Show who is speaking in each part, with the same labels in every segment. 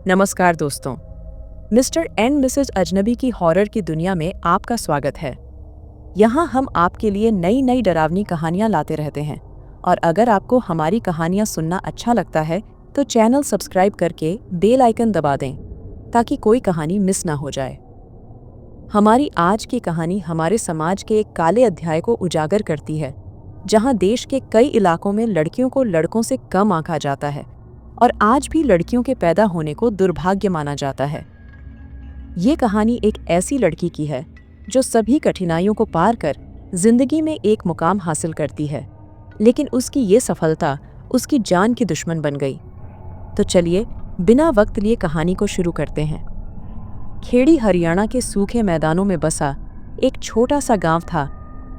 Speaker 1: नमस्कार दोस्तों, mister and Mrs अजनबी की हॉरर की दुनिया में आपका स्वागत है। यहाँ हम आपके लिए नई नई डरावनी कहानियाँ लाते रहते हैं और अगर आपको हमारी कहानियाँ सुनना अच्छा लगता है तो चैनल सब्सक्राइब करके बेल आइकन दबा दें ताकि कोई कहानी मिस ना हो जाए। हमारी आज की कहानी हमारे समाज के एक काले अध्याय को उजागर करती है, जहाँ देश के कई इलाकों में लड़कियों को लड़कों से कम आंका जाता है और आज भी लड़कियों के पैदा होने को दुर्भाग्य माना जाता है। ये कहानी एक ऐसी लड़की की है जो सभी कठिनाइयों को पार कर जिंदगी में एक मुकाम हासिल करती है, लेकिन उसकी ये सफलता उसकी जान की दुश्मन बन गई। तो चलिए बिना वक्त लिए कहानी को शुरू करते हैं। खेड़ी हरियाणा के सूखे मैदानों में बसा एक छोटा सा गांव था,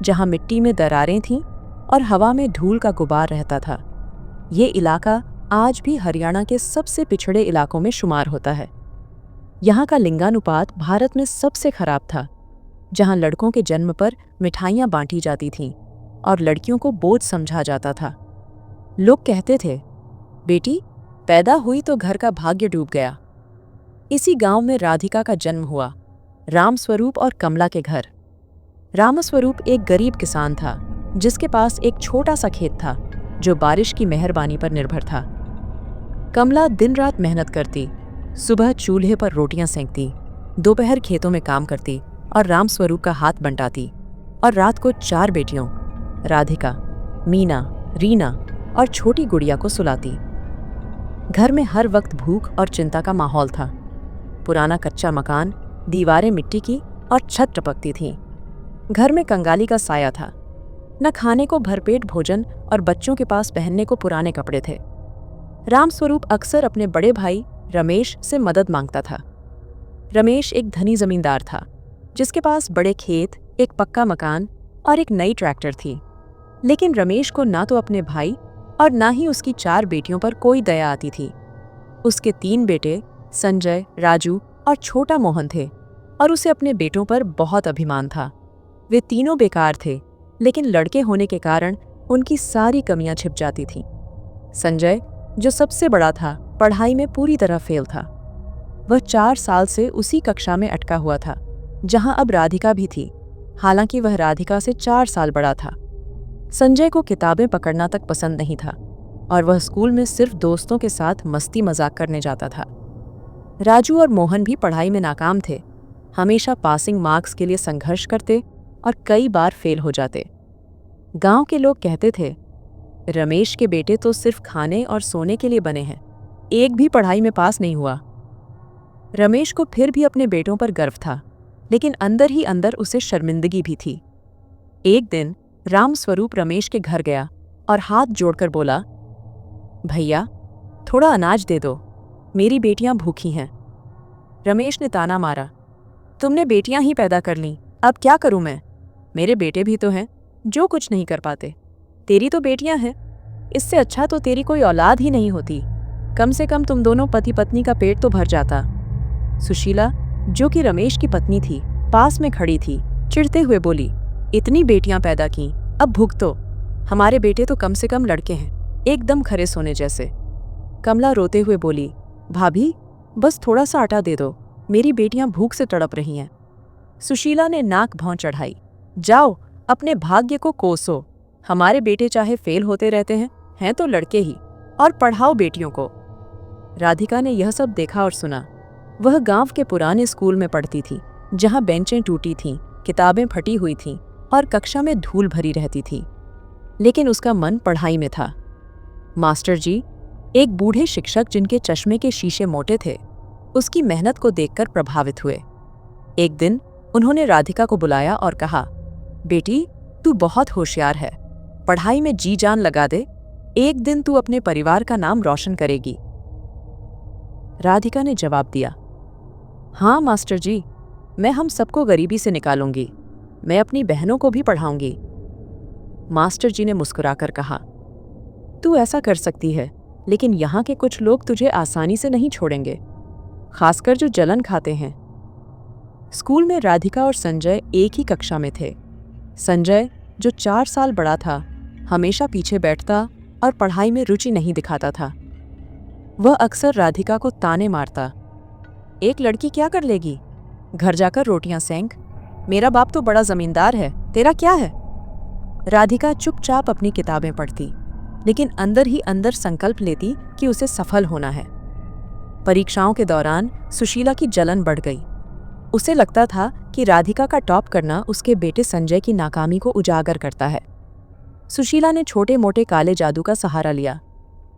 Speaker 1: जहां मिट्टी में दरारें थीं और हवा में धूल का गुबार रहता था। ये इलाका आज भी हरियाणा के सबसे पिछड़े इलाकों में शुमार होता है। यहाँ का लिंगानुपात भारत में सबसे खराब था, जहाँ लड़कों के जन्म पर मिठाइयाँ बांटी जाती थीं और लड़कियों को बोझ समझा जाता था। लोग कहते थे, बेटी पैदा हुई तो घर का भाग्य डूब गया। इसी गांव में राधिका का जन्म हुआ, रामस्वरूप और कमला के घर। रामस्वरूप एक गरीब किसान था जिसके पास एक छोटा सा खेत था जो बारिश की मेहरबानी पर निर्भर था। कमला दिन रात मेहनत करती, सुबह चूल्हे पर रोटियां सेंकती, दोपहर खेतों में काम करती और रामस्वरूप का हाथ बंटाती और रात को 4 बेटियों राधिका, मीना, रीना और छोटी गुड़िया को सुलाती। घर में हर वक्त भूख और चिंता का माहौल था। पुराना कच्चा मकान, दीवारें मिट्टी की और छत टपकती थीं। घर में कंगाली का साया था, न खाने को भरपेट भोजन और बच्चों के पास पहनने को पुराने कपड़े थे। रामस्वरूप अक्सर अपने बड़े भाई रमेश से मदद मांगता था। रमेश एक धनी जमींदार था जिसके पास बड़े खेत, एक पक्का मकान और एक नई ट्रैक्टर थी। लेकिन रमेश को ना तो अपने भाई और ना ही उसकी 4 बेटियों पर कोई दया आती थी। उसके 3 बेटे संजय, राजू और छोटा मोहन थे और उसे अपने बेटों पर बहुत अभिमान था। वे तीनों बेकार थे, लेकिन लड़के होने के कारण उनकी सारी कमियां छिप जाती थीं। संजय, जो सबसे बड़ा था, पढ़ाई में पूरी तरह फेल था। वह 4 साल से उसी कक्षा में अटका हुआ था जहां अब राधिका भी थी, हालांकि वह राधिका से 4 साल बड़ा था। संजय को किताबें पकड़ना तक पसंद नहीं था और वह स्कूल में सिर्फ दोस्तों के साथ मस्ती मजाक करने जाता था। राजू और मोहन भी पढ़ाई में नाकाम थे, हमेशा पासिंग मार्क्स के लिए संघर्ष करते और कई बार फेल हो जाते। गांव के लोग कहते थे, रमेश के बेटे तो सिर्फ खाने और सोने के लिए बने हैं, एक भी पढ़ाई में पास नहीं हुआ। रमेश को फिर भी अपने बेटों पर गर्व था, लेकिन अंदर ही अंदर उसे शर्मिंदगी भी थी। एक दिन रामस्वरूप रमेश के घर गया और हाथ जोड़कर बोला, भैया थोड़ा अनाज दे दो, मेरी बेटियां भूखी हैं। रमेश ने ताना मारा, तुमने बेटियां ही पैदा कर लीं, अब क्या करूं मैं? मेरे बेटे भी तो हैं जो कुछ नहीं कर पाते। तेरी तो बेटियां हैं, इससे अच्छा तो तेरी कोई औलाद ही नहीं होती। कम से कम तुम दोनों पति पत्नी का पेट तो भर जाता। सुशीला, जो कि रमेश की पत्नी थी, पास में खड़ी थी, चिढ़ते हुए बोली, इतनी बेटियां पैदा की, अब भुगतो। हमारे बेटे तो कम से कम लड़के हैं, एकदम खरे सोने जैसे। कमला रोते हुए बोली, भाभी बस थोड़ा सा आटा दे दो, मेरी बेटियां भूख से तड़प रही हैं। सुशीला ने नाक भौं चढ़ाई, जाओ अपने भाग्य को कोसो, हमारे बेटे चाहे फेल होते रहते हैं तो लड़के ही, और पढ़ाओ बेटियों को। राधिका ने यह सब देखा और सुना। वह गांव के पुराने स्कूल में पढ़ती थी, जहां बेंचें टूटी थीं, किताबें फटी हुई थीं और कक्षा में धूल भरी रहती थी, लेकिन उसका मन पढ़ाई में था। मास्टर जी, एक बूढ़े शिक्षक जिनके चश्मे के शीशे मोटे थे, उसकी मेहनत को देखकर प्रभावित हुए। एक दिन उन्होंने राधिका को बुलाया और कहा, बेटी तू बहुत होशियार है, पढ़ाई में जी जान लगा दे, एक दिन तू अपने परिवार का नाम रोशन करेगी। राधिका ने जवाब दिया, हाँ मास्टर जी, मैं हम सबको गरीबी से निकालूंगी, मैं अपनी बहनों को भी पढ़ाऊंगी। मास्टर जी ने मुस्कुराकर कहा, तू ऐसा कर सकती है, लेकिन यहाँ के कुछ लोग तुझे आसानी से नहीं छोड़ेंगे, खासकर जो जलन खाते हैं। स्कूल में राधिका और संजय एक ही कक्षा में थे। संजय, जो 4 साल बड़ा था, हमेशा पीछे बैठता और पढ़ाई में रुचि नहीं दिखाता था। वह अक्सर राधिका को ताने मारता, एक लड़की क्या कर लेगी, घर जाकर रोटियां सेंक, मेरा बाप तो बड़ा जमींदार है, तेरा क्या है। राधिका चुपचाप अपनी किताबें पढ़ती, लेकिन अंदर ही अंदर संकल्प लेती कि उसे सफल होना है। परीक्षाओं के दौरान सुशीला की जलन बढ़ गई। उसे लगता था कि राधिका का टॉप करना उसके बेटे संजय की नाकामी को उजागर करता है। सुशीला ने छोटे मोटे काले जादू का सहारा लिया।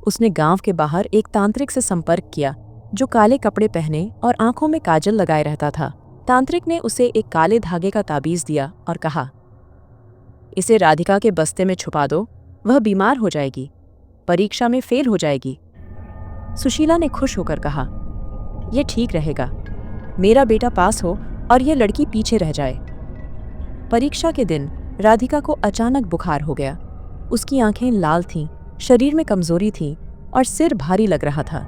Speaker 1: उसने गांव के बाहर एक तांत्रिक से संपर्क किया जो काले कपड़े पहने और आंखों में काजल लगाए रहता था। तांत्रिक ने उसे एक काले धागे का ताबीज दिया और कहा, इसे राधिका के बस्ते में छुपा दो, वह बीमार हो जाएगी, परीक्षा में फेल हो जाएगी। सुशीला ने खुश होकर कहा, यह ठीक रहेगा, मेरा बेटा पास हो और यह लड़की पीछे रह जाए। परीक्षा के दिन राधिका को अचानक बुखार हो गया। उसकी आंखें लाल थीं, शरीर में कमजोरी थी और सिर भारी लग रहा था।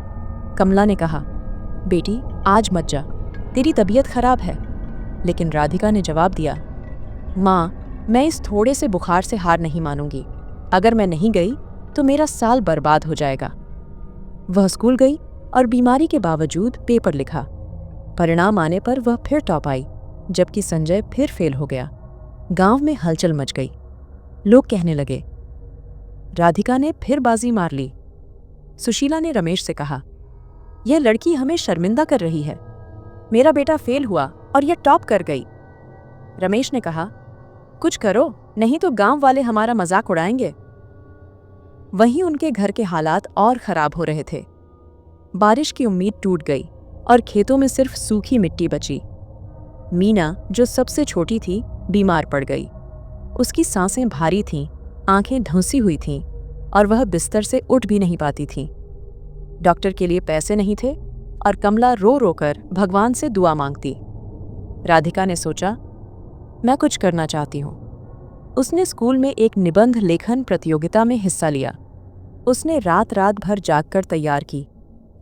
Speaker 1: कमला ने कहा, बेटी आज मत जा, तेरी तबीयत खराब है। लेकिन राधिका ने जवाब दिया, माँ मैं इस थोड़े से बुखार से हार नहीं मानूंगी। अगर मैं नहीं गई तो मेरा साल बर्बाद हो जाएगा। वह स्कूल गई और बीमारी के बावजूद पेपर लिखा। परिणाम आने पर वह फिर टॉप आई, जबकि संजय फिर फेल हो गया। गांव में हलचल मच गई। लोग कहने लगे, राधिका ने फिर बाजी मार ली। सुशीला ने रमेश से कहा, यह लड़की हमें शर्मिंदा कर रही है। मेरा बेटा फेल हुआ और यह टॉप कर गई। रमेश ने कहा, कुछ करो, नहीं तो गांव वाले हमारा मजाक उड़ाएंगे। वहीं उनके घर के हालात और खराब हो रहे थे। बारिश की उम्मीद टूट गई और खेतों में सिर्फ सूखी मिट्टी बची। मीना, जो सबसे छोटी थी, बीमार पड़ गई। उसकी सांसें भारी थीं, आंखें धंसी हुई थीं और वह बिस्तर से उठ भी नहीं पाती थी। डॉक्टर के लिए पैसे नहीं थे और कमला रो रो कर भगवान से दुआ मांगती। राधिका ने सोचा, मैं कुछ करना चाहती हूँ। उसने स्कूल में एक निबंध लेखन प्रतियोगिता में हिस्सा लिया। उसने रात रात भर जागकर तैयार की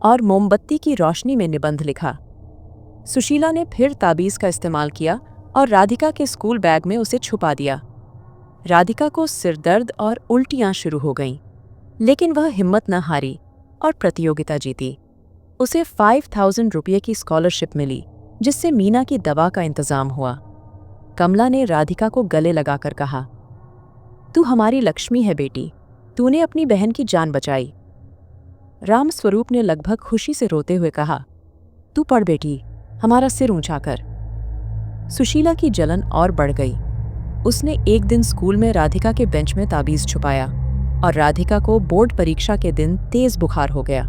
Speaker 1: और मोमबत्ती की रोशनी में निबंध लिखा। सुशीला ने फिर ताबीज का इस्तेमाल किया और राधिका के स्कूल बैग में उसे छुपा दिया। राधिका को सिरदर्द और उल्टियां शुरू हो गईं, लेकिन वह हिम्मत न हारी और प्रतियोगिता जीती। उसे 5,000 रुपये की स्कॉलरशिप मिली, जिससे मीना की दवा का इंतजाम हुआ। कमला ने राधिका को गले लगाकर कहा, तू हमारी लक्ष्मी है बेटी, तूने अपनी बहन की जान बचाई। रामस्वरूप ने लगभग खुशी से रोते हुए कहा, तू पढ़ बेटी, हमारा सिर ऊंचा कर। सुशीला की जलन और बढ़ गई। उसने एक दिन स्कूल में राधिका के बेंच में ताबीज छुपाया और राधिका को बोर्ड परीक्षा के दिन तेज बुखार हो गया।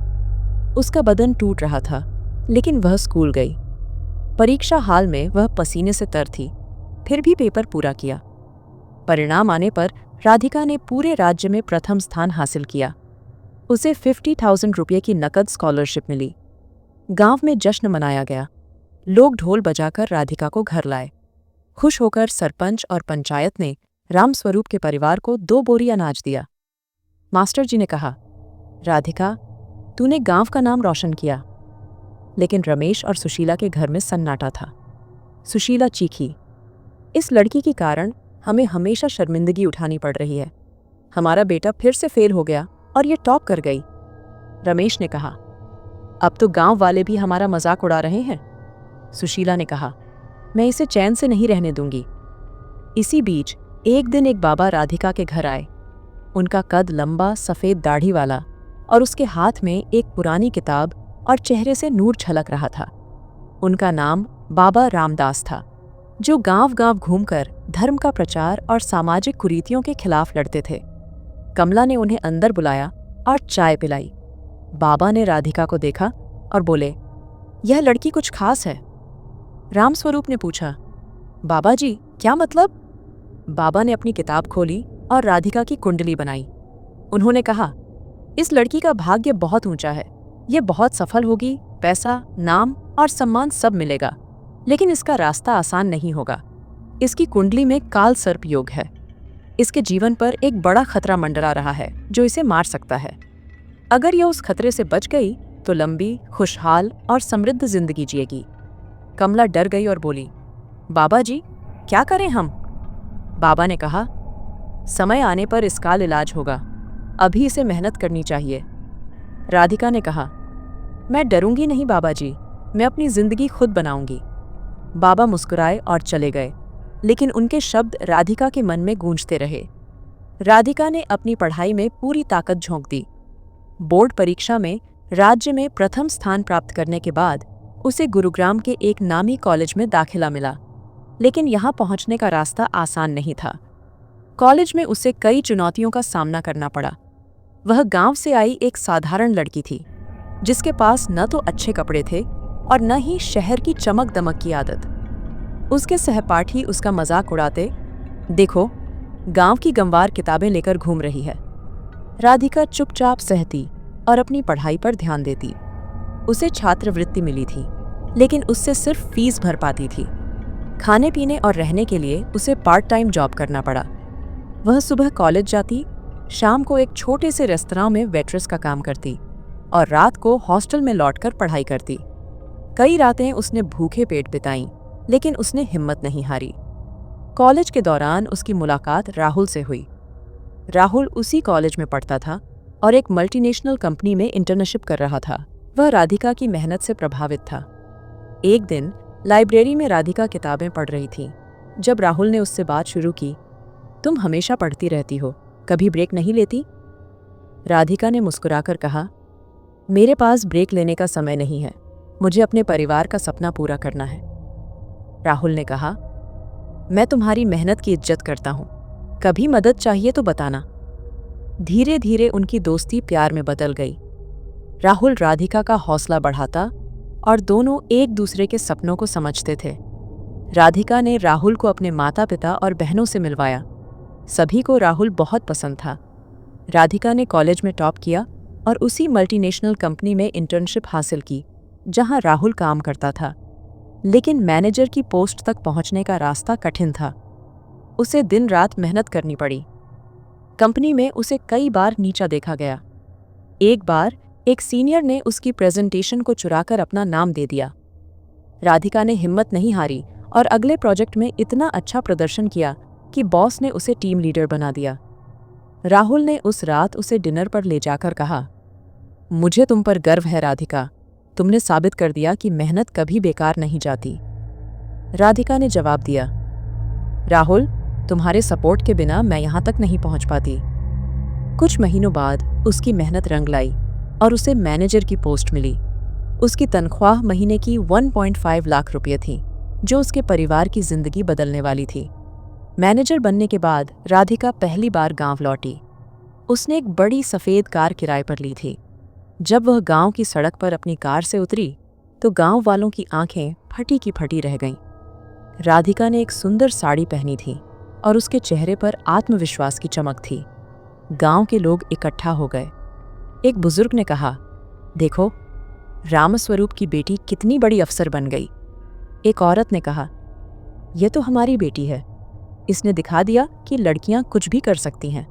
Speaker 1: उसका बदन टूट रहा था, लेकिन वह स्कूल गई। परीक्षा हाल में वह पसीने से तर थी, फिर भी पेपर पूरा किया। परिणाम आने पर राधिका ने पूरे राज्य में प्रथम स्थान हासिल किया। उसे 50,000 रुपये की नकद स्कॉलरशिप मिली। गांव में जश्न मनाया गया। लोग ढोल बजाकर राधिका को घर लाए। खुश होकर सरपंच और पंचायत ने रामस्वरूप के परिवार को 2 बोरी अनाज दिया। मास्टर जी ने कहा, राधिका, तूने गांव का नाम रोशन किया। लेकिन रमेश और सुशीला के घर में सन्नाटा था। सुशीला चीखी, इस लड़की के कारण हमें हमेशा शर्मिंदगी उठानी पड़ रही है। हमारा बेटा फिर से फेल हो गया और ये टॉप कर गई। रमेश ने कहा, अब तो गांव वाले भी हमारा मजाक उड़ा रहे हैं। सुशीला ने कहा, मैं इसे चैन से नहीं रहने दूंगी। इसी बीच एक दिन एक बाबा राधिका के घर आए। उनका कद लंबा, सफेद दाढ़ी वाला और उसके हाथ में एक पुरानी किताब और चेहरे से नूर छलक रहा था। उनका नाम बाबा रामदास था, जो गांव-गांव घूमकर धर्म का प्रचार और सामाजिक कुरीतियों के खिलाफ लड़ते थे। कमला ने उन्हें अंदर बुलाया और चाय पिलाई। बाबा ने राधिका को देखा और बोले, यह लड़की कुछ खास है। रामस्वरूप ने पूछा, बाबा जी क्या मतलब? बाबा ने अपनी किताब खोली और राधिका की कुंडली बनाई। उन्होंने कहा, इस लड़की का भाग्य बहुत ऊंचा है। ये बहुत सफल होगी, पैसा, नाम और सम्मान सब मिलेगा, लेकिन इसका रास्ता आसान नहीं होगा। इसकी कुंडली में काल सर्प योग है। इसके जीवन पर एक बड़ा खतरा मंडरा रहा है जो इसे मार सकता है। अगर यह उस खतरे से बच गई तो लंबी, खुशहाल और समृद्ध जिंदगी जिएगी। कमला डर गई और बोली, बाबा जी क्या करें हम? बाबा ने कहा, समय आने पर इसका इलाज होगा, अभी इसे मेहनत करनी चाहिए। राधिका ने कहा, मैं डरूंगी नहीं बाबा जी, मैं अपनी जिंदगी खुद बनाऊंगी। बाबा मुस्कुराए और चले गए, लेकिन उनके शब्द राधिका के मन में गूंजते रहे। राधिका ने अपनी पढ़ाई में पूरी ताकत झोंक दी। बोर्ड परीक्षा में राज्य में प्रथम स्थान प्राप्त करने के बाद उसे गुरुग्राम के एक नामी कॉलेज में दाखिला मिला, लेकिन यहाँ पहुँचने का रास्ता आसान नहीं था। कॉलेज में उसे कई चुनौतियों का सामना करना पड़ा। वह गांव से आई एक साधारण लड़की थी, जिसके पास न तो अच्छे कपड़े थे और न ही शहर की चमक दमक की आदत। उसके सहपाठी उसका मजाक उड़ाते, देखो गांव की गंवार किताबें लेकर घूम रही है। राधिका चुपचाप सहती और अपनी पढ़ाई पर ध्यान देती। उसे छात्रवृत्ति मिली थी, लेकिन उससे सिर्फ फीस भर पाती थी। खाने पीने और रहने के लिए उसे पार्ट टाइम जॉब करना पड़ा। वह सुबह कॉलेज जाती, शाम को एक छोटे से रेस्तरां में वेट्रेस का काम करती और रात को हॉस्टल में लौटकर पढ़ाई करती। कई रातें उसने भूखे पेट बिताईं, लेकिन उसने हिम्मत नहीं हारी। कॉलेज के दौरान उसकी मुलाकात राहुल से हुई। राहुल उसी कॉलेज में पढ़ता था और एक मल्टीनेशनल कंपनी में इंटर्नशिप कर रहा था। वह राधिका की मेहनत से प्रभावित था। एक दिन लाइब्रेरी में राधिका किताबें पढ़ रही थी। जब राहुल ने उससे बात शुरू की, तुम हमेशा पढ़ती रहती हो, कभी ब्रेक नहीं लेती? राधिका ने मुस्कुराकर कहा, मेरे पास ब्रेक लेने का समय नहीं है, मुझे अपने परिवार का सपना पूरा करना है। राहुल ने कहा, मैं तुम्हारी मेहनत की इज्जत करता हूँ, कभी मदद चाहिए तो बताना। धीरे धीरे उनकी दोस्ती प्यार में बदल गई। राहुल राधिका का हौसला बढ़ाता और दोनों एक दूसरे के सपनों को समझते थे। राधिका ने राहुल को अपने माता पिता और बहनों से मिलवाया। सभी को राहुल बहुत पसंद था। राधिका ने कॉलेज में टॉप किया और उसी मल्टीनेशनल कंपनी में इंटर्नशिप हासिल की जहां राहुल काम करता था। लेकिन मैनेजर की पोस्ट तक पहुंचने का रास्ता कठिन था। उसे दिन रात मेहनत करनी पड़ी। कंपनी में उसे कई बार नीचा देखा गया। एक बार एक सीनियर ने उसकी प्रेजेंटेशन को चुराकर अपना नाम दे दिया। राधिका ने हिम्मत नहीं हारी और अगले प्रोजेक्ट में इतना अच्छा प्रदर्शन किया कि बॉस ने उसे टीम लीडर बना दिया। राहुल ने उस रात उसे डिनर पर ले जाकर कहा, मुझे तुम पर गर्व है राधिका, तुमने साबित कर दिया कि मेहनत कभी बेकार नहीं जाती। राधिका ने जवाब दिया, राहुल, तुम्हारे सपोर्ट के बिना मैं यहाँ तक नहीं पहुँच पाती। कुछ महीनों बाद उसकी मेहनत रंग लाई और उसे मैनेजर की पोस्ट मिली। उसकी तनख्वाह महीने की 1.5 लाख रुपये थी, जो उसके परिवार की जिंदगी बदलने वाली थी। मैनेजर बनने के बाद राधिका पहली बार गांव लौटी। उसने एक बड़ी सफ़ेद कार किराए पर ली थी। जब वह गांव की सड़क पर अपनी कार से उतरी तो गांव वालों की आंखें फटी की फटी रह गईं। राधिका ने एक सुंदर साड़ी पहनी थी और उसके चेहरे पर आत्मविश्वास की चमक थी। गांव के लोग इकट्ठा हो गए। एक बुजुर्ग ने कहा, देखो रामस्वरूप की बेटी कितनी बड़ी अफसर बन गई। एक औरत ने कहा, यह तो हमारी बेटी है, इसने दिखा दिया कि लड़कियां कुछ भी कर सकती हैं।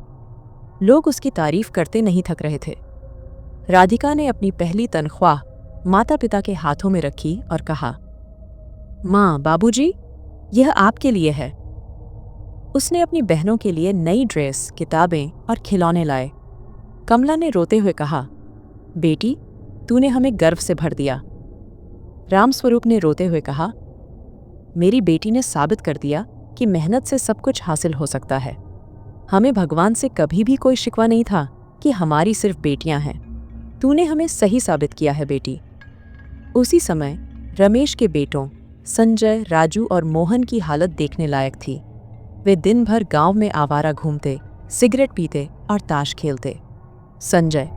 Speaker 1: लोग उसकी तारीफ करते नहीं थक रहे थे। राधिका ने अपनी पहली तनख्वाह माता पिता के हाथों में रखी और कहा, माँ, बाबूजी, यह आपके लिए है। उसने अपनी बहनों के लिए नई ड्रेस, किताबें और खिलौने लाए। कमला ने रोते हुए कहा, बेटी, तूने हमें गर्व से भर दिया। रामस्वरूप ने रोते हुए कहा, मेरी बेटी ने साबित कर दिया कि मेहनत से सब कुछ हासिल हो सकता है। हमें भगवान से कभी भी कोई शिकवा नहीं था कि हमारी सिर्फ बेटियां हैं। तूने हमें सही साबित किया है बेटी। उसी समय रमेश के बेटों संजय, राजू और मोहन की हालत देखने लायक थी। वे दिन भर गांव में आवारा घूमते, सिगरेट पीते और ताश खेलते। संजय,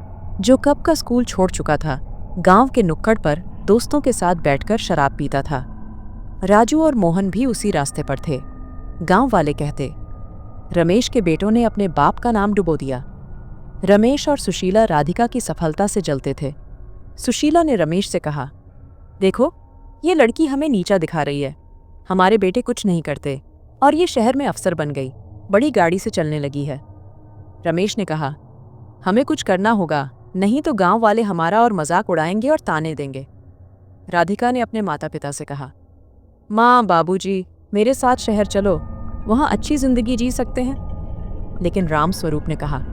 Speaker 1: जो कब का स्कूल छोड़ चुका था, गांव के नुक्कड़ पर दोस्तों के साथ बैठकर शराब पीता था। राजू और मोहन भी उसी रास्ते पर थे। गांव वाले कहते, रमेश के बेटों ने अपने बाप का नाम डुबो दिया। रमेश और सुशीला राधिका की सफलता से जलते थे। सुशीला ने रमेश से कहा, देखो, ये लड़की हमें नीचा दिखा रही है। हमारे बेटे कुछ नहीं करते और ये शहर में अफसर बन गई, बड़ी गाड़ी से चलने लगी है। रमेश ने कहा, हमें कुछ करना होगा, नहीं तो गांव वाले हमारा और मजाक उड़ाएंगे और ताने देंगे। राधिका ने अपने माता पिता से कहा, माँ, बाबूजी, मेरे साथ शहर चलो, वहाँ अच्छी जिंदगी जी सकते हैं। लेकिन रामस्वरूप ने कहा,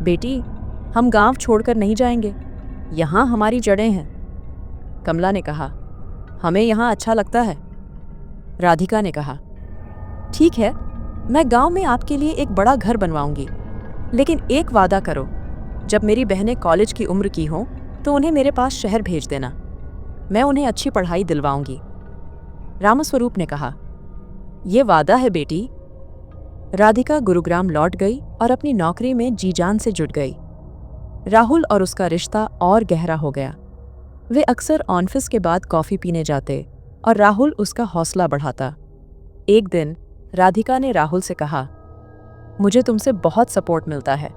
Speaker 1: बेटी, हम गांव छोड़कर नहीं जाएंगे, यहाँ हमारी जड़ें हैं। कमला ने कहा, हमें यहाँ अच्छा लगता है। राधिका ने कहा, ठीक है, मैं गांव में आपके लिए एक बड़ा घर बनवाऊंगी, लेकिन एक वादा करो, जब मेरी बहनें कॉलेज की उम्र की हों तो उन्हें मेरे पास शहर भेज देना। मैं उन्हें अच्छी पढ़ाई दिलवाऊंगी। रामस्वरूप ने कहा, ये वादा है बेटी। राधिका गुरुग्राम लौट गई और अपनी नौकरी में जी जान से जुट गई। राहुल और उसका रिश्ता और गहरा हो गया। वे अक्सर ऑफिस के बाद कॉफ़ी पीने जाते और राहुल उसका हौसला बढ़ाता। एक दिन राधिका ने राहुल से कहा, मुझे तुमसे बहुत सपोर्ट मिलता है।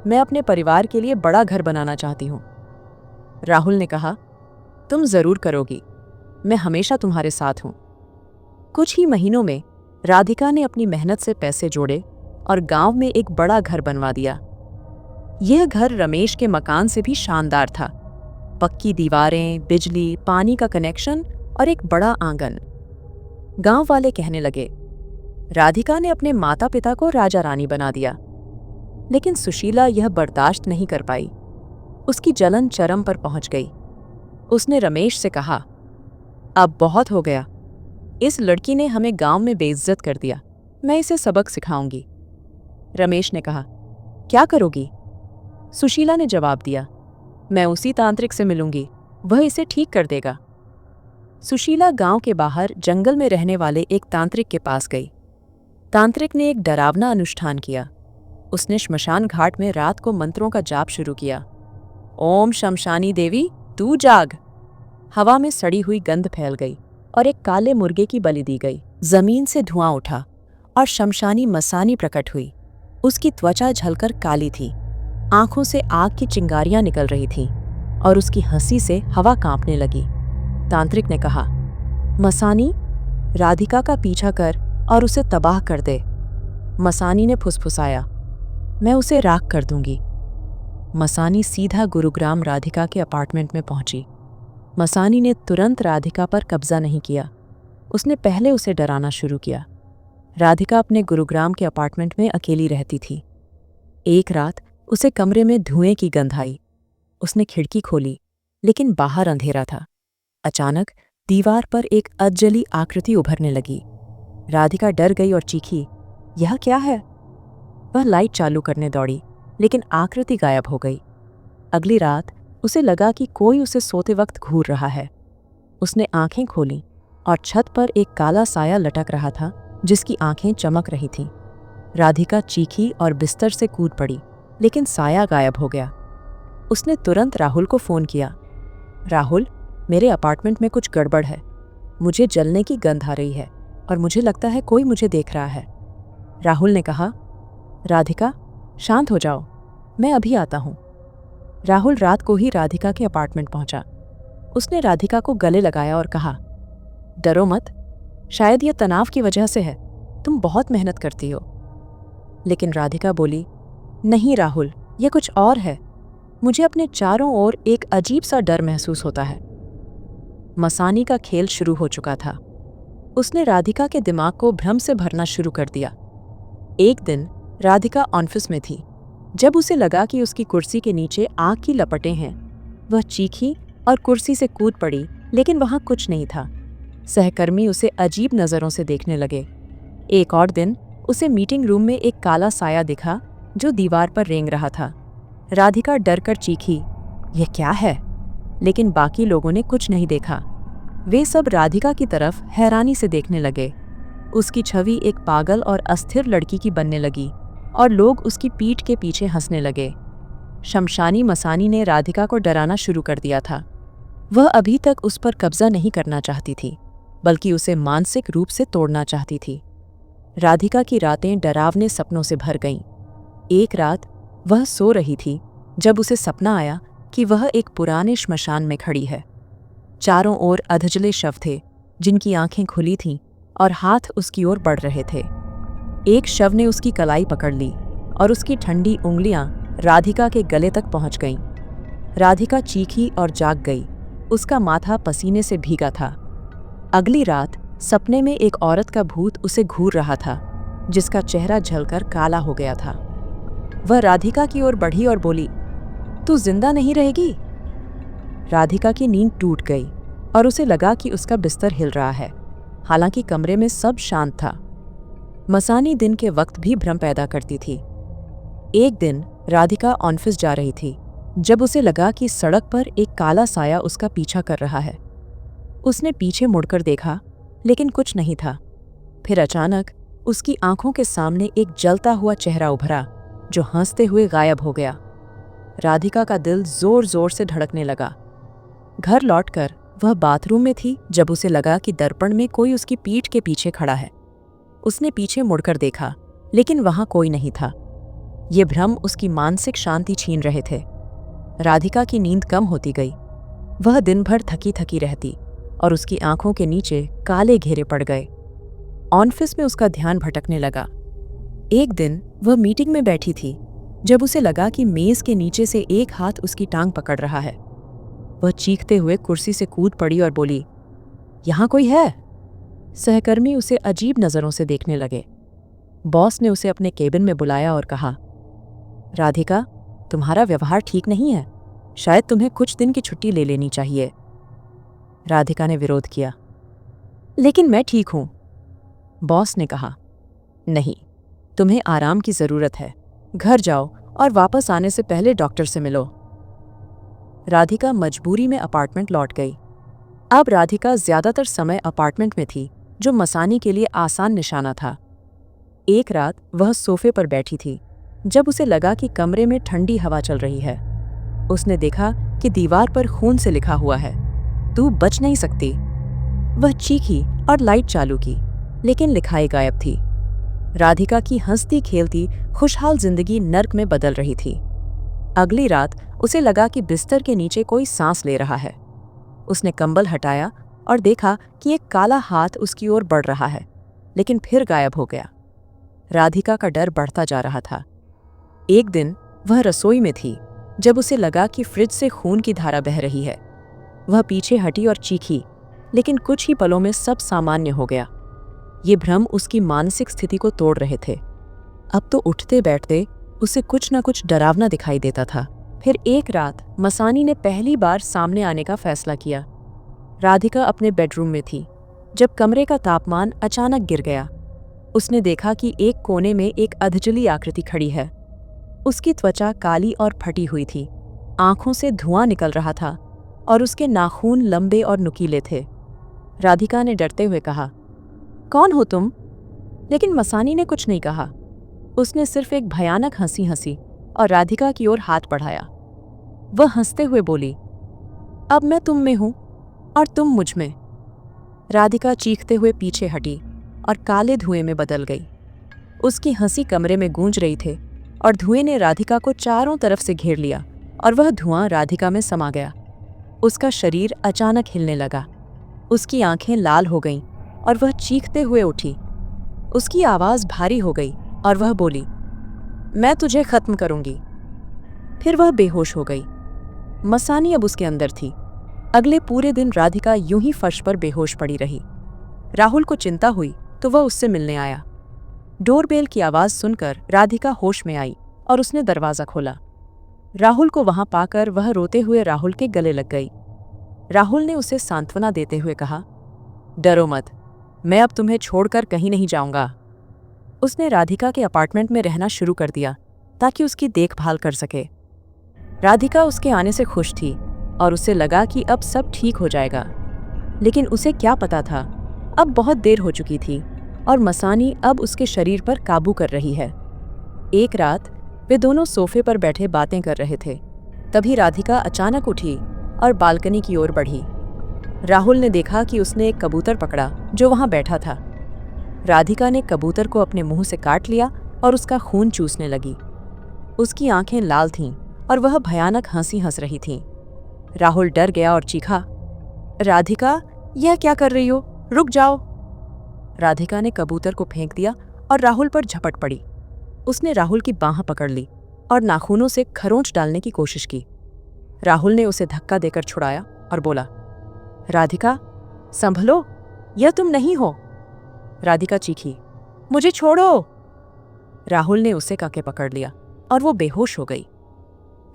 Speaker 1: मैं अपने परिवार के लिए बड़ा घर बनाना चाहती हूँ। राहुल ने कहा, तुम ज़रूर करोगी। मैं हमेशा तुम्हारे साथ हूँ। कुछ ही महीनों में राधिका ने अपनी मेहनत से पैसे जोड़े और गांव में एक बड़ा घर बनवा दिया। यह घर रमेश के मकान से भी शानदार था। पक्की दीवारें, बिजली, पानी का कनेक्शन और एक बड़ा आंगन। गांव वाले कहने लगे, राधिका ने अपने माता पिता को राजा रानी बना दिया। लेकिन सुशीला यह बर्दाश्त नहीं कर पाई। उसकी जलन चरम पर पहुंच गई। उसने रमेश से कहा, अब बहुत हो गया। इस लड़की ने हमें गांव में बेइज्जत कर दिया। मैं इसे सबक सिखाऊंगी। रमेश ने कहा, क्या करोगी? सुशीला ने जवाब दिया, मैं उसी तांत्रिक से मिलूंगी, वह इसे ठीक कर देगा। सुशीला गांव के बाहर जंगल में रहने वाले एक तांत्रिक के पास गई। तांत्रिक ने एक डरावना अनुष्ठान किया। उसने श्मशान घाट में रात को मंत्रों का जाप शुरू किया। ओम शमशानी देवी तू जाग। हवा में सड़ी हुई गंध फैल गई और एक काले मुर्गे की बलि दी गई। जमीन से धुआं उठा और शमशानी मसानी प्रकट हुई। उसकी त्वचा झलकर काली थी, आंखों से आग की चिंगारियां निकल रही थीं और उसकी हंसी से हवा कांपने लगी। तांत्रिक ने कहा, मसानी, राधिका का पीछा कर और उसे तबाह कर दे। मसानी ने फुसफुसाया, मैं उसे राख कर दूंगी। मसानी सीधा गुरुग्राम राधिका के अपार्टमेंट में पहुंची। मसानी ने तुरंत राधिका पर कब्जा नहीं किया। उसने पहले उसे डराना शुरू किया। राधिका अपने गुरुग्राम के अपार्टमेंट में अकेली रहती थी। एक रात उसे कमरे में धुएं की गंध आई। उसने खिड़की खोली, लेकिन बाहर अंधेरा था। अचानक दीवार पर एक अधजली आकृति उभरने लगी। राधिका डर गई और चीखी, यह क्या है? वह लाइट चालू करने दौड़ी, लेकिन आकृति गायब हो गई। अगली रात उसे लगा कि कोई उसे सोते वक्त घूर रहा है। उसने आंखें खोलीं और छत पर एक काला साया लटक रहा था, जिसकी आंखें चमक रही थीं। राधिका चीखी और बिस्तर से कूद पड़ी, लेकिन साया गायब हो गया। उसने तुरंत राहुल को फ़ोन किया। राहुल, मेरे अपार्टमेंट में कुछ गड़बड़ है। मुझे जलने की गंध आ रही है और मुझे लगता है कोई मुझे देख रहा है। राहुल ने कहा, राधिका, शांत हो जाओ, मैं अभी आता हूँ। राहुल रात को ही राधिका के अपार्टमेंट पहुंचा। उसने राधिका को गले लगाया और कहा, डरो मत, शायद यह तनाव की वजह से है। तुम बहुत मेहनत करती हो। लेकिन राधिका बोली, नहीं राहुल, यह कुछ और है। मुझे अपने चारों ओर एक अजीब सा डर महसूस होता है। मसानी का खेल शुरू हो चुका था। उसने राधिका के दिमाग को भ्रम से भरना शुरू कर दिया। एक दिन राधिका ऑफिस में थी। जब उसे लगा कि उसकी कुर्सी के नीचे आग की लपटें हैं, वह चीखी और कुर्सी से कूद पड़ी, लेकिन वहां कुछ नहीं था। सहकर्मी उसे अजीब नज़रों से देखने लगे। एक और दिन उसे मीटिंग रूम में एक काला साया दिखा जो दीवार पर रेंग रहा था। राधिका डरकर चीखी, यह क्या है? लेकिन बाकी लोगों ने कुछ नहीं देखा। वे सब राधिका की तरफ हैरानी से देखने लगे। उसकी छवि एक पागल और अस्थिर लड़की की बनने लगी और लोग उसकी पीठ के पीछे हंसने लगे। शमशानी मसानी ने राधिका को डराना शुरू कर दिया था। वह अभी तक उस पर कब्जा नहीं करना चाहती थी, बल्कि उसे मानसिक रूप से तोड़ना चाहती थी। राधिका की रातें डरावने सपनों से भर गईं। एक रात वह सो रही थी जब उसे सपना आया कि वह एक पुराने श्मशान में खड़ी है। चारों ओर अधजले शव थे, जिनकी आंखें खुली थीं और हाथ उसकी ओर बढ़ रहे थे। एक शव ने उसकी कलाई पकड़ ली और उसकी ठंडी उंगलियां राधिका के गले तक पहुंच गईं। राधिका चीखी और जाग गई। उसका माथा पसीने से भीगा था। अगली रात सपने में एक औरत का भूत उसे घूर रहा था, जिसका चेहरा झलकर काला हो गया था। वह राधिका की ओर बढ़ी और बोली, तू जिंदा नहीं रहेगी। राधिका की नींद टूट गई और उसे लगा कि उसका बिस्तर हिल रहा है, हालांकि कमरे में सब शांत था। मसानी दिन के वक्त भी भ्रम पैदा करती थी। एक दिन राधिका ऑफिस जा रही थी जब उसे लगा कि सड़क पर एक काला साया उसका पीछा कर रहा है। उसने पीछे मुड़कर देखा, लेकिन कुछ नहीं था। फिर अचानक उसकी आंखों के सामने एक जलता हुआ चेहरा उभरा जो हंसते हुए गायब हो गया। राधिका का दिल जोर जोर से धड़कने लगा। घर लौटकर वह बाथरूम में थी जब उसे लगा कि दर्पण में कोई उसकी पीठ के पीछे खड़ा है। उसने पीछे मुड़कर देखा, लेकिन वहां कोई नहीं था। ये भ्रम उसकी मानसिक शांति छीन रहे थे। राधिका की नींद कम होती गई। वह दिन भर थकी थकी रहती और उसकी आंखों के नीचे काले घेरे पड़ गए। ऑफिस में उसका ध्यान भटकने लगा। एक दिन वह मीटिंग में बैठी थी जब उसे लगा कि मेज के नीचे से एक हाथ उसकी टांग पकड़ रहा है। वह चीखते हुए कुर्सी से कूद पड़ी और बोली, "यहां कोई है?" सहकर्मी उसे अजीब नजरों से देखने लगे। बॉस ने उसे अपने केबिन में बुलाया और कहा, "राधिका, तुम्हारा व्यवहार ठीक नहीं है। शायद तुम्हें कुछ दिन की छुट्टी ले लेनी चाहिए।" राधिका ने विरोध किया, "लेकिन मैं ठीक हूं।" बॉस ने कहा, "नहीं, तुम्हें आराम की जरूरत है। घर जाओ और वापस आने से पहले डॉक्टर से मिलो।" राधिका मजबूरी में अपार्टमेंट लौट गई। अब राधिका ज्यादातर समय अपार्टमेंट में थी, जो मसानी के लिए आसान निशाना था। एक रात वह सोफे पर बैठी थी जब उसे लगा कि कमरे में ठंडी हवा चल रही है। उसने देखा कि दीवार पर खून से लिखा हुआ है, "तू बच नहीं सकती।" वह चीखी और लाइट चालू की, लेकिन लिखाई गायब थी। राधिका की हंसती खेलती खुशहाल जिंदगी नर्क में बदल रही थी। अगली रात उसे लगा कि बिस्तर के नीचे कोई सांस ले रहा है। उसने कंबल हटाया और देखा कि एक काला हाथ उसकी ओर बढ़ रहा है, लेकिन फिर गायब हो गया। राधिका का डर बढ़ता जा रहा था। एक दिन वह रसोई में थी जब उसे लगा कि फ्रिज से खून की धारा बह रही है। वह पीछे हटी और चीखी, लेकिन कुछ ही पलों में सब सामान्य हो गया। ये भ्रम उसकी मानसिक स्थिति को तोड़ रहे थे। अब तो उठते बैठते उसे कुछ न कुछ डरावना दिखाई देता था। फिर एक रात मसानी ने पहली बार सामने आने का फैसला किया। राधिका अपने बेडरूम में थी जब कमरे का तापमान अचानक गिर गया। उसने देखा कि एक कोने में एक अधजली आकृति खड़ी है। उसकी त्वचा काली और फटी हुई थी, आंखों से धुआं निकल रहा था और उसके नाखून लंबे और नुकीले थे। राधिका ने डरते हुए कहा, "कौन हो तुम?" लेकिन मसानी ने कुछ नहीं कहा। उसने सिर्फ एक भयानक हंसी हंसी और राधिका की ओर हाथ बढ़ाया। वह हंसते हुए बोली, "अब मैं तुम में हूं और तुम मुझ में।" राधिका चीखते हुए पीछे हटी और काले धुएं में बदल गई। उसकी हंसी कमरे में गूंज रही थी और धुएं ने राधिका को चारों तरफ से घेर लिया और वह धुआं राधिका में समा गया। उसका शरीर अचानक हिलने लगा। उसकी आंखें लाल हो गईं और वह चीखते हुए उठी। उसकी आवाज भारी हो गई और वह बोली, "मैं तुझे खत्म करूंगी।" फिर वह बेहोश हो गई। मसानी अब उसके अंदर थी। अगले पूरे दिन राधिका यूं ही फर्श पर बेहोश पड़ी रही। राहुल को चिंता हुई तो वह उससे मिलने आया। डोरबेल की आवाज सुनकर राधिका होश में आई और उसने दरवाजा खोला। राहुल को वहां पाकर वह रोते हुए राहुल के गले लग गई। राहुल ने उसे सांत्वना देते हुए कहा, "डरो मत, मैं अब तुम्हें छोड़कर कहीं नहीं जाऊंगा।" उसने राधिका के अपार्टमेंट में रहना शुरू कर दिया ताकि उसकी देखभाल कर सके। राधिका उसके आने से खुश थी और उसे लगा कि अब सब ठीक हो जाएगा। लेकिन उसे क्या पता था, अब बहुत देर हो चुकी थी और मसानी अब उसके शरीर पर काबू कर रही है। एक रात वे दोनों सोफे पर बैठे बातें कर रहे थे। तभी राधिका अचानक उठी और बालकनी की ओर बढ़ी। राहुल ने देखा कि उसने एक कबूतर पकड़ा जो वहां बैठा था। राधिका ने कबूतर को अपने मुंह से काट लिया और उसका खून चूसने लगी। उसकी आंखें लाल थीं और वह भयानक हंसी हंस रही थी। राहुल डर गया और चीखा, "राधिका, यह क्या कर रही हो? रुक जाओ!" राधिका ने कबूतर को फेंक दिया और राहुल पर झपट पड़ी। उसने राहुल की बांह पकड़ ली और नाखूनों से खरोंच डालने की कोशिश की। राहुल ने उसे धक्का देकर छुड़ाया और बोला, "राधिका, संभलो, यह तुम नहीं हो।" राधिका चीखी, "मुझे छोड़ो!" राहुल ने उसे काके पकड़ लिया और वो बेहोश हो गई।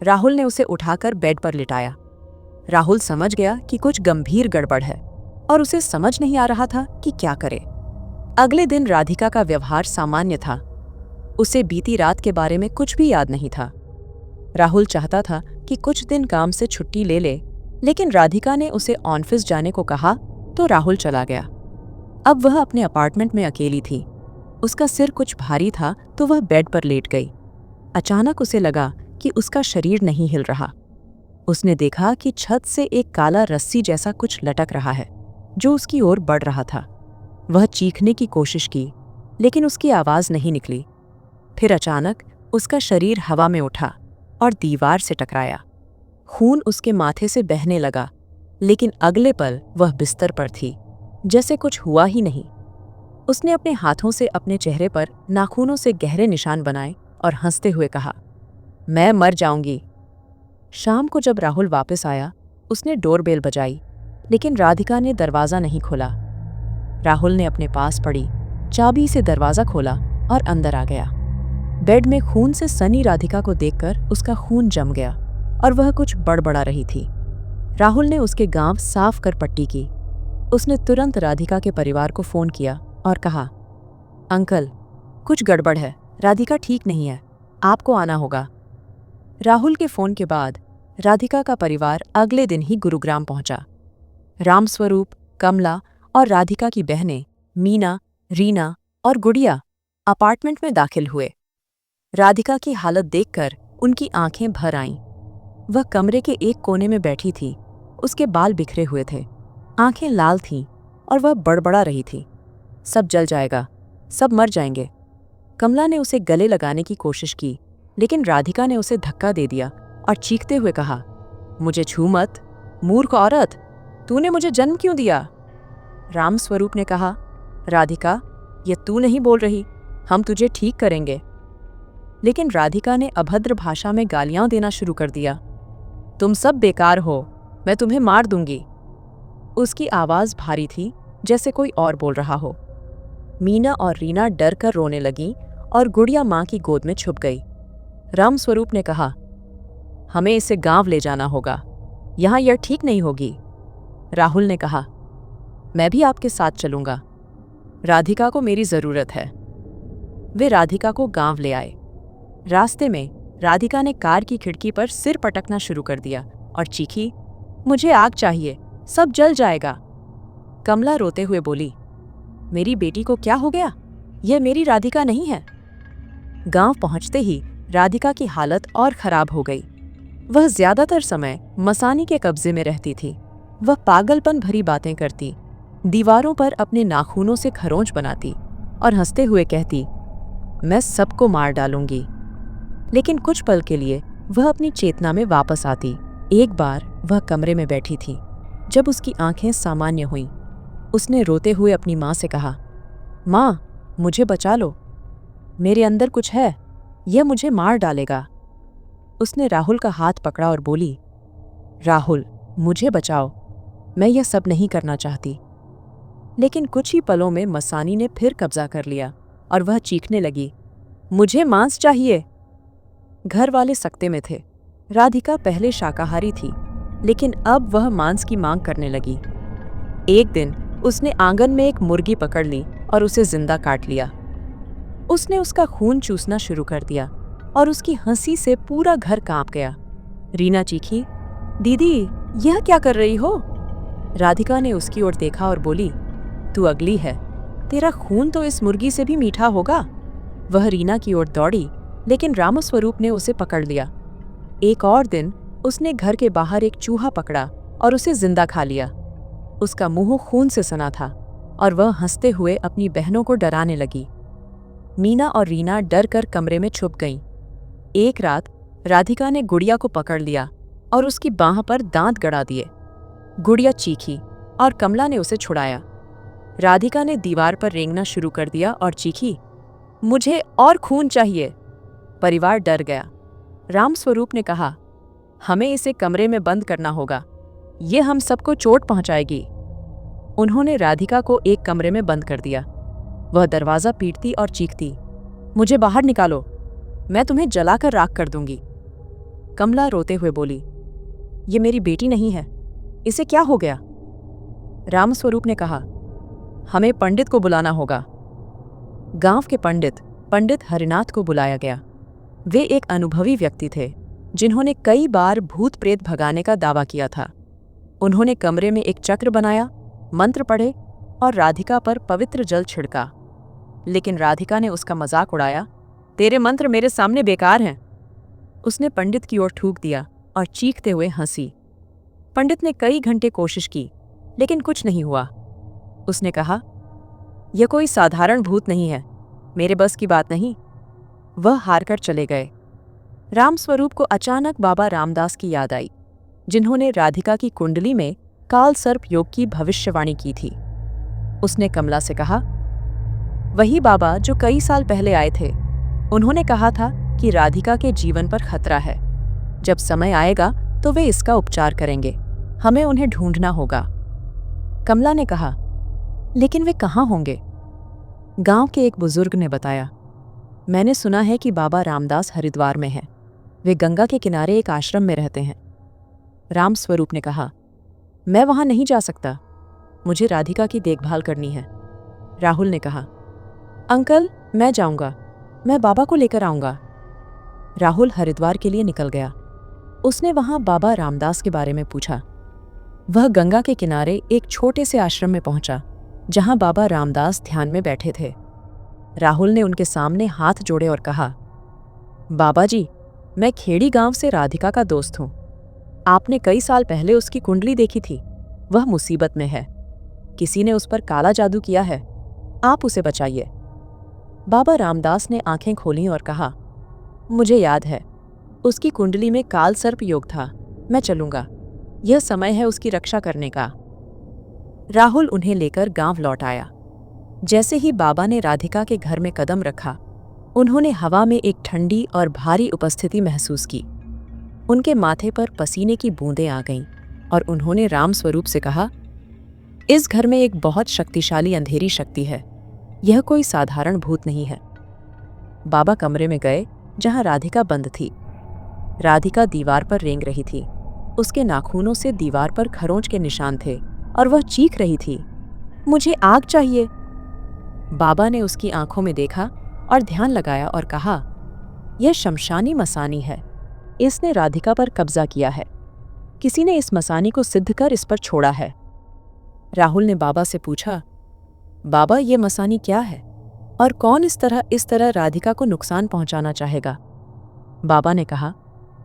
Speaker 1: राहुल ने उसे उठाकर बेड पर लिटाया। राहुल समझ गया कि कुछ गंभीर गड़बड़ है और उसे समझ नहीं आ रहा था कि क्या करे। अगले दिन राधिका का व्यवहार सामान्य था। उसे बीती रात के बारे में कुछ भी याद नहीं था। राहुल चाहता था कि कुछ दिन काम से छुट्टी ले ले, लेकिन राधिका ने उसे ऑफिस जाने को कहा तो राहुल चला गया। अब वह अपने अपार्टमेंट में अकेली थी। उसका सिर कुछ भारी था तो वह बेड पर लेट गई। अचानक उसे लगा कि उसका शरीर नहीं हिल रहा। उसने देखा कि छत से एक काला रस्सी जैसा कुछ लटक रहा है जो उसकी ओर बढ़ रहा था। वह चीखने की कोशिश की, लेकिन उसकी आवाज नहीं निकली। फिर अचानक उसका शरीर हवा में उठा और दीवार से टकराया। खून उसके माथे से बहने लगा, लेकिन अगले पल वह बिस्तर पर थी, जैसे कुछ हुआ ही नहीं। उसने अपने हाथों से अपने चेहरे पर नाखूनों से गहरे निशान बनाए और हंसते हुए कहा, मैं मर जाऊंगी। शाम को जब राहुल वापस आया, उसने डोरबेल बजाई, लेकिन राधिका ने दरवाजा नहीं खोला। राहुल ने अपने पास पड़ी चाबी से दरवाजा खोला और अंदर आ गया। बेड में खून से सनी राधिका को देखकर उसका खून जम गया और वह कुछ बड़बड़ा रही थी। राहुल ने उसके गांव साफ कर पट्टी की। उसने तुरंत राधिका के परिवार को फोन किया और कहा, अंकल, कुछ गड़बड़ है, राधिका ठीक नहीं है, आपको आना होगा। राहुल के फोन के बाद राधिका का परिवार अगले दिन ही गुरुग्राम पहुंचा। रामस्वरूप, कमला और राधिका की बहनें मीना, रीना और गुड़िया अपार्टमेंट में दाखिल हुए। राधिका की हालत देखकर उनकी आंखें भर आईं। वह कमरे के एक कोने में बैठी थी। उसके बाल बिखरे हुए थे, आंखें लाल थीं और वह बड़बड़ा रही थी, सब जल जाएगा, सब मर जाएंगे। कमला ने उसे गले लगाने की कोशिश की, लेकिन राधिका ने उसे धक्का दे दिया और चीखते हुए कहा, मुझे छू मत, मूर्ख औरत, तूने मुझे जन्म क्यों दिया? रामस्वरूप ने कहा, राधिका, ये तू नहीं बोल रही, हम तुझे ठीक करेंगे। लेकिन राधिका ने अभद्र भाषा में गालियां देना शुरू कर दिया। तुम सब बेकार हो, मैं तुम्हें मार दूंगी। उसकी आवाज भारी थी, जैसे कोई और बोल रहा हो। मीना और रीना डर कर रोने लगीं और गुड़िया मां की गोद में छुप गई। रामस्वरूप ने कहा, हमें इसे गांव ले जाना होगा, यहां यह ठीक नहीं होगी। राहुल ने कहा, मैं भी आपके साथ चलूंगा, राधिका को मेरी जरूरत है। वे राधिका को गांव ले आए। रास्ते में राधिका ने कार की खिड़की पर सिर पटकना शुरू कर दिया और चीखी, मुझे आग चाहिए, सब जल जाएगा। कमला रोते हुए बोली, मेरी बेटी को क्या हो गया? यह मेरी राधिका नहीं है। गांव पहुंचते ही राधिका की हालत और खराब हो गई। वह ज्यादातर समय मसानी के कब्जे में रहती थी। वह पागलपन भरी बातें करती, दीवारों पर अपने नाखूनों से खरोंच बनाती और हंसते हुए कहती, मैं सबको मार डालूंगी। लेकिन कुछ पल के लिए वह अपनी चेतना में वापस आती। एक बार वह कमरे में बैठी थी। जब उसकी आंखें सामान्य हुईं, उसने रोते हुए अपनी माँ से कहा, माँ, मुझे बचा लो, मेरे अंदर कुछ है, यह मुझे मार डालेगा। उसने राहुल का हाथ पकड़ा और बोली, राहुल, मुझे बचाओ, मैं यह सब नहीं करना चाहती। लेकिन कुछ ही पलों में मसानी ने फिर कब्जा कर लिया और वह चीखने लगी, मुझे मांस चाहिए। घर वाले सकते में थे। राधिका पहले शाकाहारी थी, लेकिन अब वह मांस की मांग करने लगी। एक दिन उसने आंगन में एक मुर्गी पकड़ ली और उसे जिंदा काट लिया। उसने उसका खून चूसना शुरू कर दिया और उसकी हंसी से पूरा घर कांप गया। रीना चीखी, दीदी, यह क्या कर रही हो? राधिका ने उसकी ओर देखा और बोली, तू अगली है, तेरा खून तो इस मुर्गी से भी मीठा होगा। वह रीना की ओर दौड़ी, लेकिन रामस्वरूप ने उसे पकड़ लिया। एक और दिन उसने घर के बाहर एक चूहा पकड़ा और उसे जिंदा खा लिया। उसका मुंह खून से सना था और वह हंसते हुए अपनी बहनों को डराने लगी। मीना और रीना डर कर कमरे में छुप गईं। एक रात राधिका ने गुड़िया को पकड़ लिया और उसकी बाह पर दांत गड़ा दिए। गुड़िया चीखी और कमला ने उसे छुड़ाया। राधिका ने दीवार पर रेंगना शुरू कर दिया और चीखी, मुझे और खून चाहिए। परिवार डर गया। रामस्वरूप ने कहा, हमें इसे कमरे में बंद करना होगा, ये हम सबको चोट पहुंचाएगी। उन्होंने राधिका को एक कमरे में बंद कर दिया। वह दरवाजा पीटती और चीखती, मुझे बाहर निकालो, मैं तुम्हें जलाकर राख कर दूंगी। कमला रोते हुए बोली, ये मेरी बेटी नहीं है, इसे क्या हो गया? रामस्वरूप ने कहा, हमें पंडित को बुलाना होगा। गांव के पंडित हरिनाथ को बुलाया गया। वे एक अनुभवी व्यक्ति थे जिन्होंने कई बार भूत प्रेत भगाने का दावा किया था। उन्होंने कमरे में एक चक्र बनाया, मंत्र पढ़े और राधिका पर पवित्र जल छिड़का। लेकिन राधिका ने उसका मजाक उड़ाया। तेरे मंत्र मेरे सामने बेकार हैं। उसने पंडित की ओर थूक दिया और चीखते हुए हंसी। पंडित ने कई घंटे कोशिश की, लेकिन कुछ नहीं हुआ। उसने कहा, यह कोई साधारण भूत नहीं है, मेरे बस की बात नहीं। वह हारकर चले गए। रामस्वरूप को अचानक बाबा रामदास की याद आई, जिन्होंने राधिका की कुंडली में काल सर्प योग की भविष्यवाणी की थी। उसने कमला से कहा, वही बाबा जो कई साल पहले आए थे। उन्होंने कहा था कि राधिका के जीवन पर खतरा है। जब समय आएगा तो वे इसका उपचार करेंगे। हमें उन्हें ढूंढना होगा। कमला ने कहा, लेकिन वे कहाँ होंगे? गांव के एक बुजुर्ग ने बताया, मैंने सुना है कि बाबा रामदास हरिद्वार में हैं। वे गंगा के किनारे एक आश्रम में रहते हैं। रामस्वरूप ने कहा, मैं वहां नहीं जा सकता, मुझे राधिका की देखभाल करनी है। राहुल ने कहा, अंकल मैं जाऊंगा, मैं बाबा को लेकर आऊंगा। राहुल हरिद्वार के लिए निकल गया। उसने वहां बाबा रामदास के बारे में पूछा। वह गंगा के किनारे एक छोटे से आश्रम में पहुंचा, जहां बाबा रामदास ध्यान में बैठे थे। राहुल ने उनके सामने हाथ जोड़े और कहा, बाबा जी, मैं खेड़ी गांव से राधिका का दोस्त हूं। आपने कई साल पहले उसकी कुंडली देखी थी। वह मुसीबत में है। किसी ने उस पर काला जादू किया है। आप उसे बचाइए। बाबा रामदास ने आंखें खोलीं और कहा, मुझे याद है, उसकी कुंडली में काल सर्प योग था। मैं चलूंगा, यह समय है उसकी रक्षा करने का। राहुल उन्हें लेकर गांव लौट आया। जैसे ही बाबा ने राधिका के घर में कदम रखा, उन्होंने हवा में एक ठंडी और भारी उपस्थिति महसूस की। उनके माथे पर पसीने की बूंदें आ गईं और उन्होंने रामस्वरूप से कहा, इस घर में एक बहुत शक्तिशाली अंधेरी शक्ति है। यह कोई साधारण भूत नहीं है। बाबा कमरे में गए जहां राधिका बंद थी। राधिका दीवार पर रेंग रही थी। उसके नाखूनों से दीवार पर खरोंच के निशान थे और वह चीख रही थी, मुझे आग चाहिए। बाबा ने उसकी आंखों में देखा और ध्यान लगाया और कहा, यह शमशानी मसानी है। इसने राधिका पर कब्जा किया है। किसी ने इस मसानी को सिद्ध कर इस पर छोड़ा है। राहुल ने बाबा से पूछा, बाबा ये मसानी क्या है और कौन इस तरह राधिका को नुकसान पहुंचाना चाहेगा? बाबा ने कहा,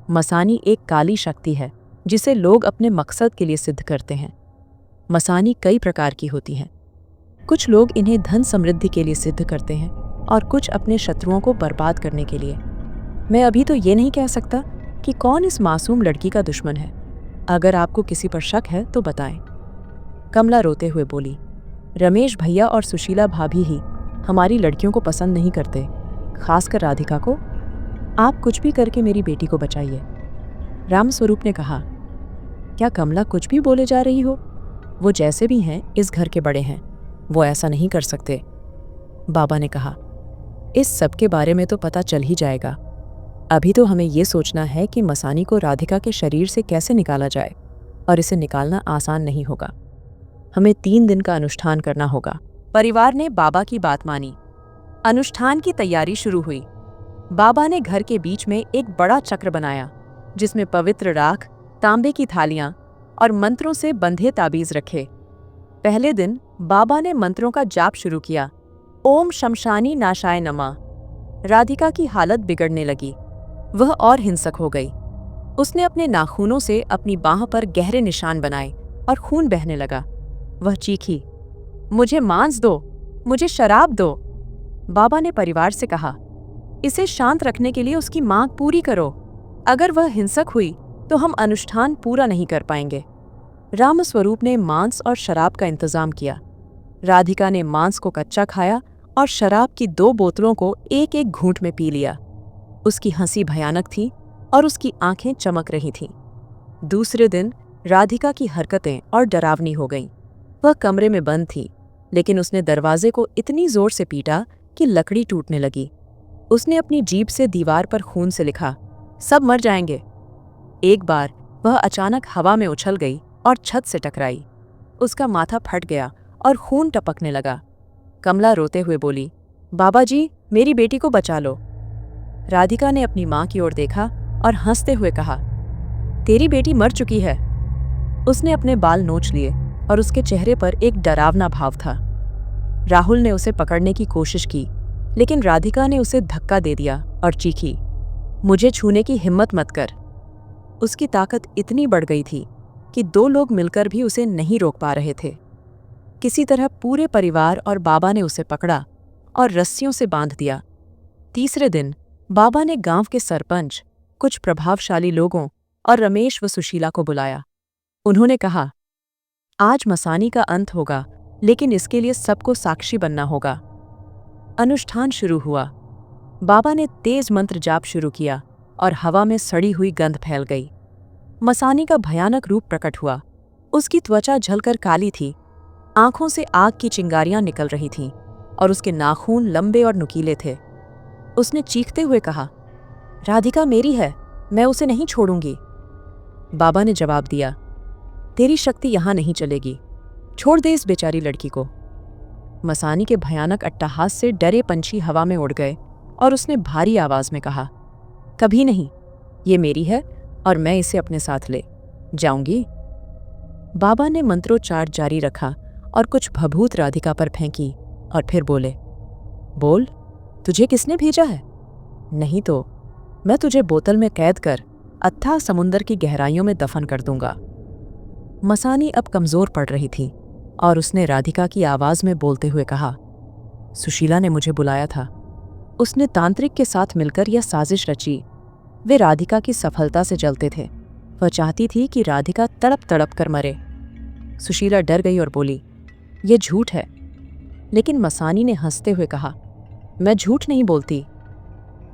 Speaker 1: मसानी एक काली शक्ति है जिसे लोग अपने मकसद के लिए सिद्ध करते हैं। मसानी कई प्रकार की होती हैं। कुछ लोग इन्हें धन समृद्धि के लिए सिद्ध करते हैं और कुछ अपने शत्रुओं को बर्बाद करने के लिए। मैं अभी तो ये नहीं कह सकता कि कौन इस मासूम लड़की का दुश्मन है। अगर आपको किसी पर शक है तो बताएं। कमला रोते हुए बोली, रमेश भैया और सुशीला भाभी ही हमारी लड़कियों को पसंद नहीं करते, खासकर राधिका को। आप कुछ भी करके मेरी बेटी को बचाइए। रामस्वरूप ने कहा, क्या कमला कुछ भी बोले जा रही हो? वो जैसे भी हैं इस घर के बड़े हैं, वो ऐसा नहीं कर सकते। बाबा ने कहा, इस सब के बारे में तो पता चल ही जाएगा। अभी तो हमें ये सोचना है कि मसानी को राधिका के शरीर से कैसे निकाला जाए, और इसे निकालना आसान नहीं होगा। हमें 3 दिन का अनुष्ठान करना होगा। परिवार ने बाबा की बात मानी। अनुष्ठान की तैयारी शुरू हुई। बाबा ने घर के बीच में एक बड़ा चक्र बनाया, जिसमें पवित्र राख, तांबे की थालियां और मंत्रों से बंधे ताबीज रखे। पहले दिन बाबा ने मंत्रों का जाप शुरू किया। ओम शमशानी नाशाय नमः। राधिका की हालत बिगड़ने लगी। वह और हिंसक हो गई। उसने अपने नाखूनों से अपनी बाह पर गहरे निशान बनाए और खून बहने लगा। वह चीखी, मुझे मांस दो, मुझे शराब दो। बाबा ने परिवार से कहा, इसे शांत रखने के लिए उसकी मांग पूरी करो। अगर वह हिंसक हुई तो हम अनुष्ठान पूरा नहीं कर पाएंगे। रामस्वरूप ने मांस और शराब का इंतजाम किया। राधिका ने मांस को कच्चा खाया और शराब की 2 बोतलों को एक एक घूंट में पी लिया। उसकी हंसी भयानक थी और उसकी आंखें चमक रही थीं। दूसरे दिन राधिका की हरकतें और डरावनी हो गईं। वह कमरे में बंद थी, लेकिन उसने दरवाजे को इतनी जोर से पीटा कि लकड़ी टूटने लगी। उसने अपनी जीभ से दीवार पर खून से लिखा, सब मर जाएंगे। एक बार वह अचानक हवा में उछल गई और छत से टकराई। उसका माथा फट गया और खून टपकने लगा। कमला रोते हुए बोली, बाबा जी, मेरी बेटी को बचा लो। राधिका ने अपनी माँ की ओर देखा और हंसते हुए कहा, तेरी बेटी मर चुकी है। उसने अपने बाल नोच लिए और उसके चेहरे पर एक डरावना भाव था। राहुल ने उसे पकड़ने की कोशिश की, लेकिन राधिका ने उसे धक्का दे दिया और चीखी, मुझे छूने की हिम्मत मत कर। उसकी ताकत इतनी बढ़ गई थी कि 2 लोग मिलकर भी उसे नहीं रोक पा रहे थे। किसी तरह पूरे परिवार और बाबा ने उसे पकड़ा और रस्सियों से बांध दिया। तीसरे दिन बाबा ने गांव के सरपंच, कुछ प्रभावशाली लोगों और रमेश व सुशीला को बुलाया। उन्होंने कहा, आज मसानी का अंत होगा, लेकिन इसके लिए सबको साक्षी बनना होगा। अनुष्ठान शुरू हुआ। बाबा ने तेज मंत्र जाप शुरू किया और हवा में सड़ी हुई गंध फैल गई। मसानी का भयानक रूप प्रकट हुआ। उसकी त्वचा झलकर काली थी, आंखों से आग की चिंगारियां निकल रही थीं और उसके नाखून लंबे और नुकीले थे। उसने चीखते हुए कहा, राधिका मेरी है, मैं उसे नहीं छोड़ूंगी। बाबा ने जवाब दिया, तेरी शक्ति यहां नहीं चलेगी, छोड़ दे इस बेचारी लड़की को। मसानी के भयानक अट्टहास से डरे पंछी हवा में उड़ गए और उसने भारी आवाज में कहा, कभी नहीं, ये मेरी है और मैं इसे अपने साथ ले जाऊंगी। बाबा ने मंत्रोच्चार जारी रखा और कुछ भभूत राधिका पर फेंकी और फिर बोले, बोल, तुझे किसने भेजा है? नहीं तो मैं तुझे बोतल में कैद कर अथाह समुंदर की गहराइयों में दफन कर दूंगा। मसानी अब कमजोर पड़ रही थी और उसने राधिका की आवाज में बोलते हुए कहा, सुशीला ने मुझे बुलाया था। उसने तांत्रिक के साथ मिलकर यह साजिश रची। वे राधिका की सफलता से जलते थे। वह चाहती थी कि राधिका तड़प तड़प कर मरे। सुशीला डर गई और बोली, यह झूठ है। लेकिन मसानी ने हंसते हुए कहा, मैं झूठ नहीं बोलती।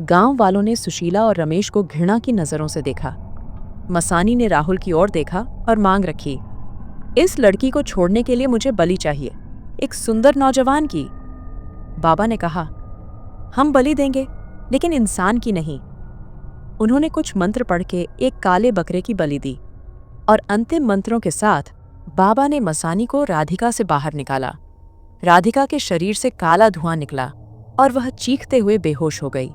Speaker 1: गांव वालों ने सुशीला और रमेश को घृणा की नजरों से देखा। मसानी ने राहुल की ओर देखा और मांग रखी, इस लड़की को छोड़ने के लिए मुझे बलि चाहिए, एक सुंदर नौजवान की। बाबा ने कहा, हम बलि देंगे, लेकिन इंसान की नहीं। उन्होंने कुछ मंत्र पढ़ के एक काले बकरे की बलि दी और अंतिम मंत्रों के साथ बाबा ने मसानी को राधिका से बाहर निकाला। राधिका के शरीर से काला धुआं निकला और वह चीखते हुए बेहोश हो गई।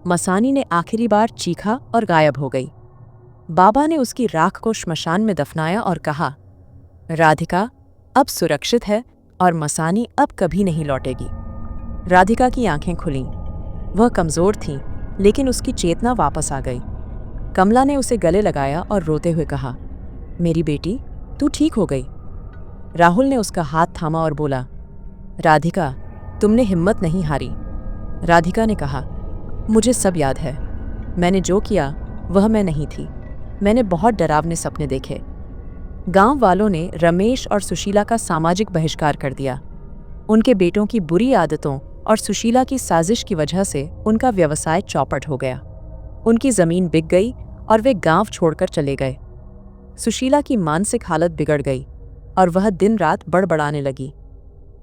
Speaker 1: मसानी ने आखिरी बार चीखा और गायब हो गई। बाबा ने उसकी राख को श्मशान में दफनाया और कहा, राधिका अब सुरक्षित है और मसानी अब कभी नहीं लौटेगी। राधिका की आंखें खुलीं। वह कमजोर थी, लेकिन उसकी चेतना वापस आ गई। कमला ने उसे गले लगाया और रोते हुए कहा, मेरी बेटी, तू ठीक हो गई। राहुल ने उसका हाथ थामा और बोला, राधिका, तुमने हिम्मत नहीं हारी। राधिका ने कहा, मुझे सब याद है। मैंने जो किया वह मैं नहीं थी। मैंने बहुत डरावने सपने देखे। गांव वालों ने रमेश और सुशीला का सामाजिक बहिष्कार कर दिया। उनके बेटों की बुरी आदतों और सुशीला की साजिश की वजह से उनका व्यवसाय चौपट हो गया। उनकी जमीन बिक गई और वे गांव छोड़कर चले गए। सुशीला की मानसिक हालत बिगड़ गई और वह दिन रात बड़बड़ाने लगी।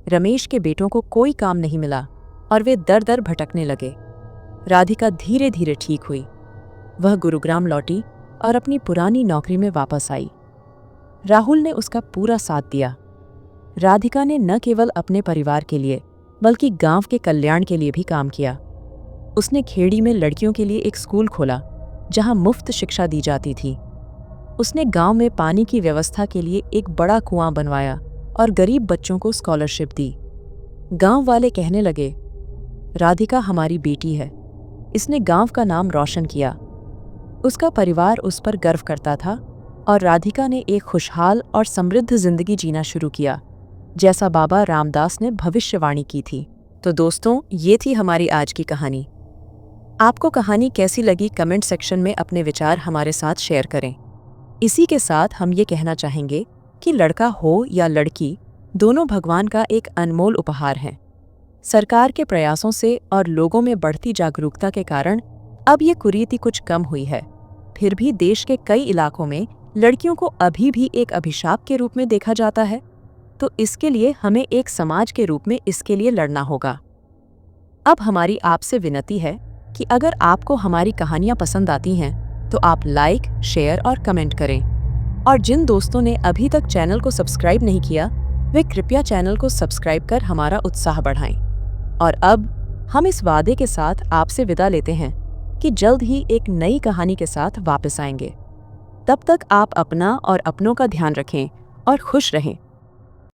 Speaker 1: रमेश के बेटों को कोई काम नहीं मिला और वे दर दर भटकने लगे। राधिका धीरे धीरे ठीक हुई। वह गुरुग्राम लौटी और अपनी पुरानी नौकरी में वापस आई। राहुल ने उसका पूरा साथ दिया। राधिका ने न केवल अपने परिवार के लिए बल्कि गांव के कल्याण के लिए भी काम किया। उसने खेड़ी में लड़कियों के लिए एक स्कूल खोला जहां मुफ्त शिक्षा दी जाती थी। उसने गांव में पानी की व्यवस्था के लिए एक बड़ा कुआं बनवाया और गरीब बच्चों को स्कॉलरशिप दी। गांव वाले कहने लगे, राधिका हमारी बेटी है। इसने गांव का नाम रोशन किया। उसका परिवार उस पर गर्व करता था और राधिका ने एक खुशहाल और समृद्ध जिंदगी जीना शुरू किया, जैसा बाबा रामदास ने भविष्यवाणी की थी। तो दोस्तों, ये थी हमारी आज की कहानी। आपको कहानी कैसी लगी कमेंट सेक्शन में अपने विचार हमारे साथ शेयर करें। इसी के साथ हम ये कहना चाहेंगे कि लड़का हो या लड़की, दोनों भगवान का एक अनमोल उपहार हैं। सरकार के प्रयासों से और लोगों में बढ़ती जागरूकता के कारण अब ये कुरीति कुछ कम हुई है। फिर भी देश के कई इलाकों में लड़कियों को अभी भी एक अभिशाप के रूप में देखा जाता है। तो इसके लिए हमें एक समाज के रूप में इसके लिए लड़ना होगा। अब हमारी आपसे विनती है कि अगर आपको हमारी कहानियां पसंद आती हैं तो आप लाइक, शेयर और कमेंट करें। और जिन दोस्तों ने अभी तक चैनल को सब्सक्राइब नहीं किया, वे कृपया चैनल को सब्सक्राइब कर हमारा उत्साह बढ़ाएं। और अब हम इस वादे के साथ आपसे विदा लेते हैं कि जल्द ही एक नई कहानी के साथ वापस आएंगे। तब तक आप अपना और अपनों का ध्यान रखें और खुश रहें।